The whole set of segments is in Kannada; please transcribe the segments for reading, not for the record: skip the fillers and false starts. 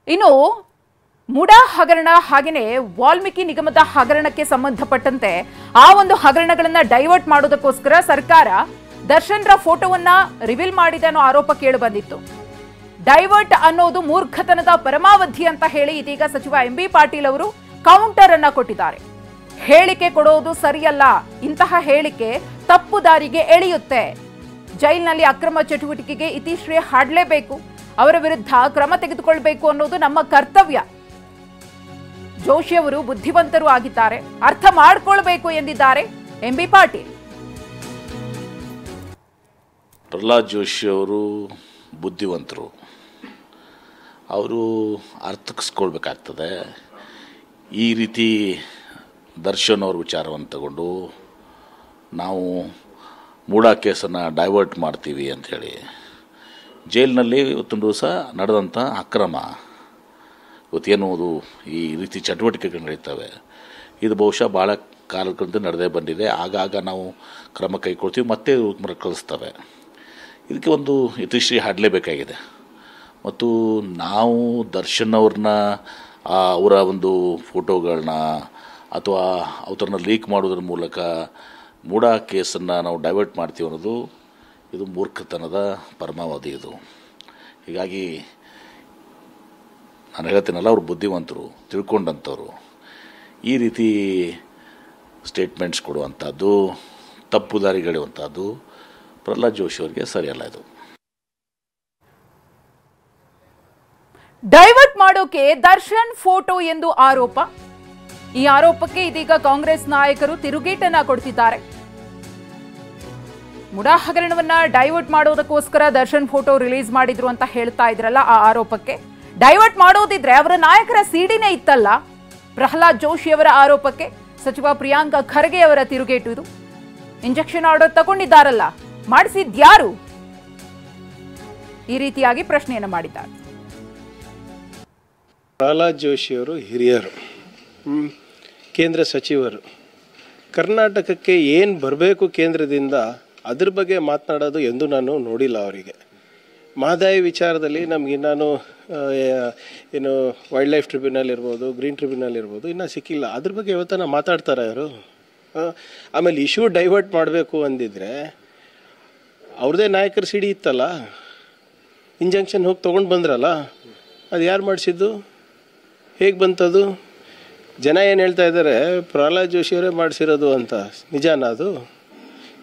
ಇನ್ನು ಮುಡಾ ಹಗರಣ ಹಾಗೆಯೇ ವಾಲ್ಮೀಕಿ ನಿಗಮದ ಹಗರಣಕ್ಕೆ ಸಂಬಂಧಪಟ್ಟಂತೆ ಆ ಒಂದು ಹಗರಣಗಳನ್ನ ಡೈವರ್ಟ್ ಮಾಡೋದಕ್ಕೋಸ್ಕರ ಸರ್ಕಾರ ದರ್ಶನ್ರ ಫೋಟೋವನ್ನ ರಿವೀಲ್ ಮಾಡಿದೆ ಅನ್ನೋ ಆರೋಪ ಕೇಳಿ ಬಂದಿತ್ತು. ಡೈವರ್ಟ್ ಅನ್ನೋದು ಮೂರ್ಖತನದ ಪರಮಾವಧಿ ಅಂತ ಹೇಳಿ ಇದೀಗ ಸಚಿವ ಎಂಬಿ ಪಾಟೀಲ್ ಅವರು ಕೌಂಟರ್ ಅನ್ನ ಕೊಟ್ಟಿದ್ದಾರೆ. ಹೇಳಿಕೆ ಕೊಡೋದು ಸರಿಯಲ್ಲ, ಇಂತಹ ಹೇಳಿಕೆ ತಪ್ಪು ದಾರಿಗೆ ಎಳೆಯುತ್ತೆ. ಜೈಲಿನಲ್ಲಿ ಅಕ್ರಮ ಚಟುವಟಿಕೆಗೆ ಇತಿಶ್ರೀ ಹಾಡಲೇಬೇಕು, ಅವರ ವಿರುದ್ಧ ಕ್ರಮ ತೆಗೆದುಕೊಳ್ಳಬೇಕು ಅನ್ನೋದು ನಮ್ಮ ಕರ್ತವ್ಯ. ಜೋಶಿ ಅವರು ಬುದ್ಧಿವಂತರು ಆಗಿದ್ದಾರೆ, ಅರ್ಥ ಮಾಡಿಕೊಳ್ಳಬೇಕು ಎಂದಿದ್ದಾರೆ ಎಂಬಿ ಪಾಟೀಲ್. ಪ್ರಹ್ಲಾದ್ ಜೋಶಿ ಅವರು ಬುದ್ಧಿವಂತರು, ಅವರು ಅರ್ಥಿಸ್ಕೊಳ್ಬೇಕಾಗ್ತದೆ. ಈ ರೀತಿ ದರ್ಶನ್ ಅವ್ರ ವಿಚಾರವನ್ನು ತಗೊಂಡು ನಾವು ಮೂಡಾ ಕೇಸನ್ನು ಡೈವರ್ಟ್ ಮಾಡ್ತೀವಿ ಅಂಥೇಳಿ, ಜೈಲಿನಲ್ಲಿ ಇವತ್ತೊಂದು ದಿವಸ ನಡೆದಂಥ ಅಕ್ರಮ, ಇವತ್ತೇನು ಈ ರೀತಿ ಚಟುವಟಿಕೆಗಳು ನಡೀತವೆ, ಇದು ಬಹುಶಃ ಭಾಳ ಕಾಲಕ್ಕಂತೂ ನಡೆದೇ ಬಂದಿದೆ. ಆಗಾಗ ನಾವು ಕ್ರಮ ಕೈಗೊಳ್ತೀವಿ, ಮತ್ತೆ ಮರುಕಳಿಸ್ತವೆ. ಇದಕ್ಕೆ ಒಂದು ಇತಿಶ್ರೀ ಹಾಡಲೇಬೇಕಾಗಿದೆ. ಮತ್ತು ನಾವು ದರ್ಶನ್ ಅವ್ರನ್ನ ಅವರ ಒಂದು ಫೋಟೋಗಳನ್ನ ಅಥವಾ ಅವ್ರನ್ನ ಲೀಕ್ ಮಾಡೋದ್ರ ಮೂಲಕ ಮೂಡಾ ಕೇಸನ್ನು ನಾವು ಡೈವರ್ಟ್ ಮಾಡ್ತೀವಿ ಅನ್ನೋದು ಇದು ಮೂರ್ಖತನದ ಪರಮಾವಧಿ. ಇದು ಹೀಗಾಗಿ ನಾನು ಹೇಳ್ತೀನಲ್ಲ, ಅವರು ಬುದ್ಧಿವಂತರು, ತಿಳ್ಕೊಂಡಂಥವ್ರು. ಈ ರೀತಿ ಸ್ಟೇಟ್ಮೆಂಟ್ಸ್ ಕೊಡುವಂಥದ್ದು, ತಪ್ಪು ದಾರಿಗೆಳೆಯುವಂಥದ್ದು ಪ್ರಹ್ಲಾದ್ ಜೋಶಿ ಅವರಿಗೆ ಸರಿಯಲ್ಲ. ಇದು ಡೈವರ್ಟ್ ಮಾಡೋಕೆ ದರ್ಶನ್ ಫೋಟೋ ಎಂದು ಆರೋಪ. ಈ ಆರೋಪಕ್ಕೆ ಇದೀಗ ಕಾಂಗ್ರೆಸ್ ನಾಯಕರು ತಿರುಗೇಟನ್ನ ಕೊಡ್ತಿದ್ದಾರೆ. ಮುಡಾ ಹಗರಣವನ್ನ ಡೈವರ್ಟ್ ಮಾಡೋದಕ್ಕೋಸ್ಕರ ದರ್ಶನ್ ಫೋಟೋ ರಿಲೀಸ್ ಮಾಡಿದ್ರು ಅಂತ ಹೇಳ್ತಾ ಇದ್ರಲ್ಲ, ಆ ಆರೋಪಕ್ಕೆ ಡೈವರ್ಟ್ ಮಾಡೋದಿದ್ರೆ ಅವರ ನಾಯಕರ ಸಿಡಿನೇ ಇತ್ತಲ್ಲ. ಪ್ರಹ್ಲಾದ್ ಜೋಶಿ ಅವರ ಆರೋಪಕ್ಕೆ ಸಚಿವ ಪ್ರಿಯಾಂಕ ಖರ್ಗೆ ಅವರ ತಿರುಗೇಟು ಇದು. ಇಂಜೆಕ್ಷನ್ ಆರ್ಡರ್ ತಗೊಂಡಿದ್ದಾರಲ್ಲ, ಮಾಡಿಸಿದ್ಯಾರು? ಈ ರೀತಿಯಾಗಿ ಪ್ರಶ್ನೆಯನ್ನು ಮಾಡಿದ್ದಾರೆ. ಪ್ರಹ್ಲಾದ್ ಜೋಶಿಯವರು ಹಿರಿಯರು, ಕೇಂದ್ರ ಸಚಿವರು. ಕರ್ನಾಟಕಕ್ಕೆ ಏನು ಬರಬೇಕು ಕೇಂದ್ರದಿಂದ ಅದ್ರ ಬಗ್ಗೆ ಮಾತನಾಡೋದು ಎಂದು ನಾನು ನೋಡಿಲ್ಲ. ಅವರಿಗೆ ಮಹದಾಯಿ ವಿಚಾರದಲ್ಲಿ ನಮಗೆ ನಾನು ಏನು ವೈಲ್ಡ್ ಲೈಫ್ ಟ್ರಿಬ್ಯುನಲ್ ಇರ್ಬೋದು, ಗ್ರೀನ್ ಟ್ರಿಬ್ಯುನಲ್ ಇರ್ಬೋದು, ಇನ್ನೂ ಸಿಕ್ಕಿಲ್ಲ. ಅದ್ರ ಬಗ್ಗೆ ಯಾವತ್ತನ ಮಾತಾಡ್ತಾರೆ ಅವರು? ಆಮೇಲೆ ಇಶ್ಯೂ ಡೈವರ್ಟ್ ಮಾಡಬೇಕು ಅಂದಿದ್ರೆ ಅವ್ರದ್ದೇ ನಾಯಕರ ಸಿಡಿ ಇತ್ತಲ್ಲ, ಇಂಜೆಕ್ಷನ್ ಹೋಗಿ ತೊಗೊಂಡು ಬಂದ್ರಲ್ಲ, ಅದು ಯಾರು ಮಾಡಿಸಿದ್ದು? ಹೇಗೆ ಬಂತದು? ಜನ ಏನು ಹೇಳ್ತಾ ಇದ್ದಾರೆ, ಪ್ರಹ್ಲಾದ್ ಜೋಶಿಯವರೇ ಮಾಡಿಸಿರೋದು ಅಂತ. ನಿಜಾನ ಅದು?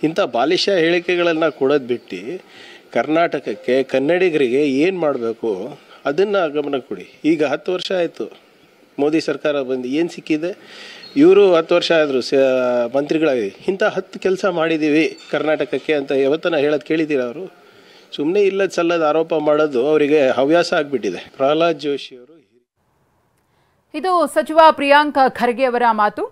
ಇಂಥ ಬಾಲಿಶ ಹೇಳಿಕೆಗಳನ್ನು ಕೊಡೋದು ಬಿಟ್ಟು ಕರ್ನಾಟಕಕ್ಕೆ, ಕನ್ನಡಿಗರಿಗೆ ಏನು ಮಾಡಬೇಕು ಅದನ್ನು ಗಮನ ಕೊಡಿ. ಈಗ 10 ವರ್ಷ ಆಯಿತು ಮೋದಿ ಸರ್ಕಾರ ಬಂದು, ಏನು ಸಿಕ್ಕಿದೆ? ಇವರು 10 ವರ್ಷ ಆದರು ಮಂತ್ರಿಗಳಾಗಿ, ಇಂಥ 10 ಕೆಲಸ ಮಾಡಿದ್ದೀವಿ ಕರ್ನಾಟಕಕ್ಕೆ ಅಂತ ಯಾವತ್ತನ ಹೇಳೋದು ಕೇಳಿದ್ದೀರ ಅವರು? ಸುಮ್ಮನೆ ಇಲ್ಲದ ಸಲ್ಲದ ಆರೋಪ ಮಾಡೋದು ಅವರಿಗೆ ಹವ್ಯಾಸ ಆಗಿಬಿಟ್ಟಿದೆ. ಪ್ರಹ್ಲಾದ್ ಜೋಶಿಯವರು ಇದು ಸಚಿವ ಪ್ರಿಯಾಂಕ ಖರ್ಗೆ ಅವರ ಮಾತು.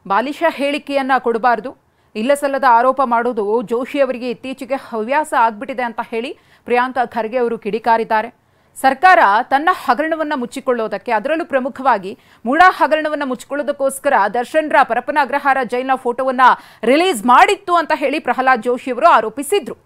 ಬಾಲಿಶ ಹೇಳಿಕೆಯನ್ನ ಕೊಡಬಾರದು, ಇಲ್ಲ ಸಲ್ಲದ ಆರೋಪ ಮಾಡೋದು ಜೋಶಿ ಅವರಿಗೆ ಇತ್ತೀಚೆಗೆ ಹವ್ಯಾಸ ಆಗ್ಬಿಟ್ಟಿದೆ ಅಂತ ಹೇಳಿ ಪ್ರಿಯಾಂಕ ಖರ್ಗೆ ಅವರು ಕಿಡಿಕಾರಿದ್ದಾರೆ. ಸರ್ಕಾರ ತನ್ನ ಹಗರಣವನ್ನು ಮುಚ್ಚಿಕೊಳ್ಳೋದಕ್ಕೆ, ಅದರಲ್ಲೂ ಪ್ರಮುಖವಾಗಿ ಮೂಡಾ ಹಗರಣವನ್ನು ಮುಚ್ಚಿಕೊಳ್ಳೋದಕ್ಕೋಸ್ಕರ ದರ್ಶನ್ರ ಪರಪ್ಪನ ಅಗ್ರಹಾರ ಜೈಲ್ನ ಫೋಟೋವನ್ನ ರಿಲೀಸ್ ಮಾಡಿತ್ತು ಅಂತ ಹೇಳಿ ಪ್ರಹ್ಲಾದ್ ಜೋಶಿ ಅವರು ಆರೋಪಿಸಿದ್ರು.